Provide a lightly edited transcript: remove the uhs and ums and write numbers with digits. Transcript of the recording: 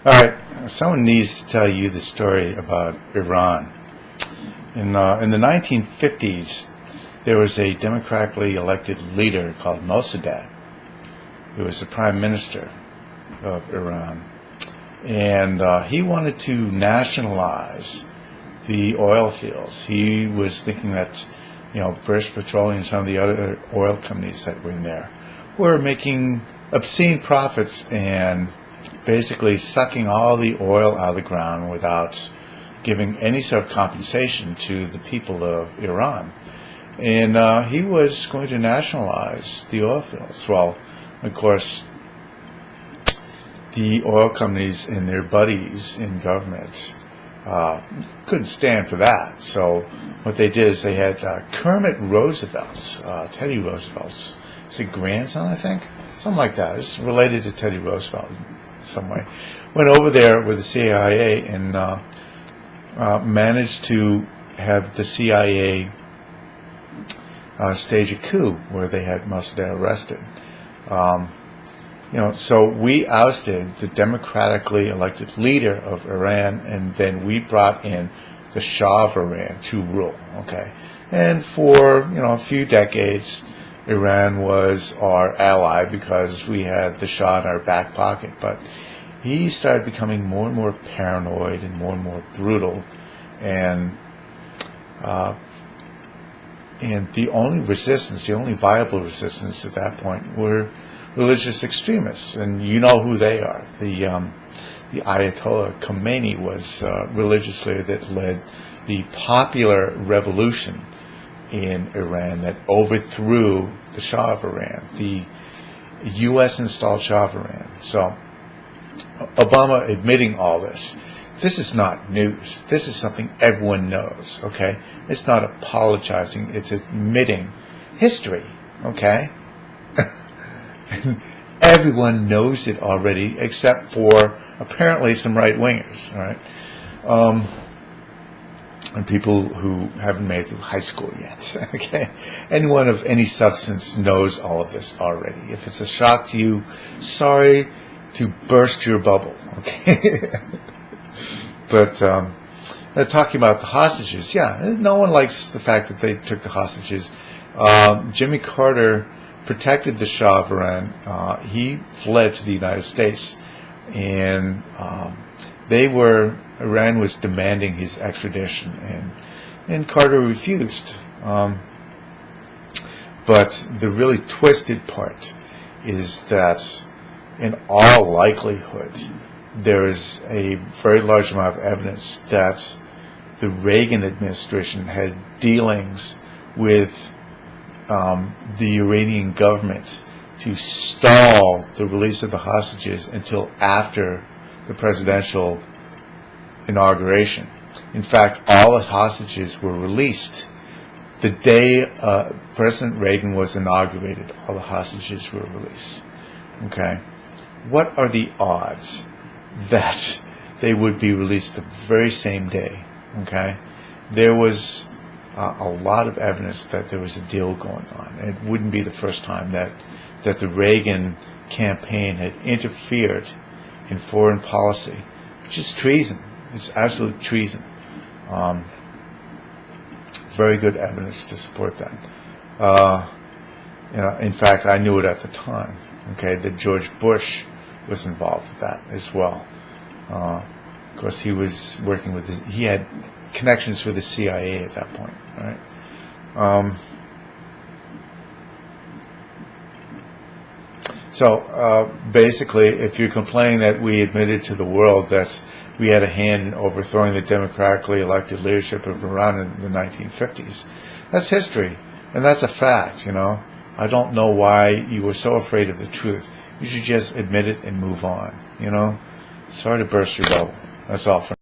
All right, someone needs to tell you the story about Iran. In the 1950s, there was a democratically elected leader called Mossadegh, who was the prime minister of Iran, and he wanted to nationalize the oil fields. He was thinking that, British Petroleum and some of the other oil companies that were in there were making obscene profits and basically sucking all the oil out of the ground without giving any sort of compensation to the people of Iran. And he was going to nationalize the oil fields. Well, of course, the oil companies and their buddies in government couldn't stand for that. So what they did is they had Kermit Roosevelt's, Teddy Roosevelt's, is it grandson, I think? Something like that. It's related to Teddy Roosevelt in some way. Went over there with the CIA and managed to have the CIA stage a coup where they had Mossadegh arrested. So we ousted the democratically elected leader of Iran, and then we brought in the Shah of Iran to rule. Okay, and for a few decades, Iran was our ally because we had the Shah in our back pocket. But he started becoming more and more paranoid and more brutal, and the only resistance, the only viable resistance at that point, were religious extremists, and you know who they are. The Ayatollah Khomeini was a religious leader that led the popular revolution in Iran that overthrew the Shah of Iran, the U.S.-installed Shah of Iran. So Obama admitting all this is not news. This is something everyone knows, okay? It's not apologizing. It's admitting history, okay? And everyone knows it already, except for apparently some right-wingers, all right? And people who haven't made it through high school yet, okay? Anyone of any substance knows all of this already. If it's a shock to you, sorry to burst your bubble, okay? But talking about the hostages, no one likes the fact that they took the hostages. Jimmy Carter protected the Shah of Iran. He fled to the United States, and Iran was demanding his extradition, and Carter refused. But the really twisted part is that in all likelihood, there is a very large amount of evidence that the Reagan administration had dealings with the Iranian government to stall the release of the hostages until after the presidential inauguration. In fact, all the hostages were released the day President Reagan was inaugurated. All the hostages were released. Okay, what are the odds that they would be released the very same day? Okay, there was a lot of evidence that there was a deal going on. It wouldn't be the first time that the Reagan campaign had interfered in foreign policy, which is treason. It's absolute treason. Very good evidence to support that. In fact, I knew it at the time. Okay, that George Bush was involved with that as well. Of course, he was working with he had connections with the CIA at that point. Right? So basically, if you're complaining that we admitted to the world that we had a hand in overthrowing the democratically elected leadership of Iran in the 1950s, that's history, and that's a fact. I don't know why you were so afraid of the truth. You should just admit it and move on. Sorry to burst your bubble. That's all for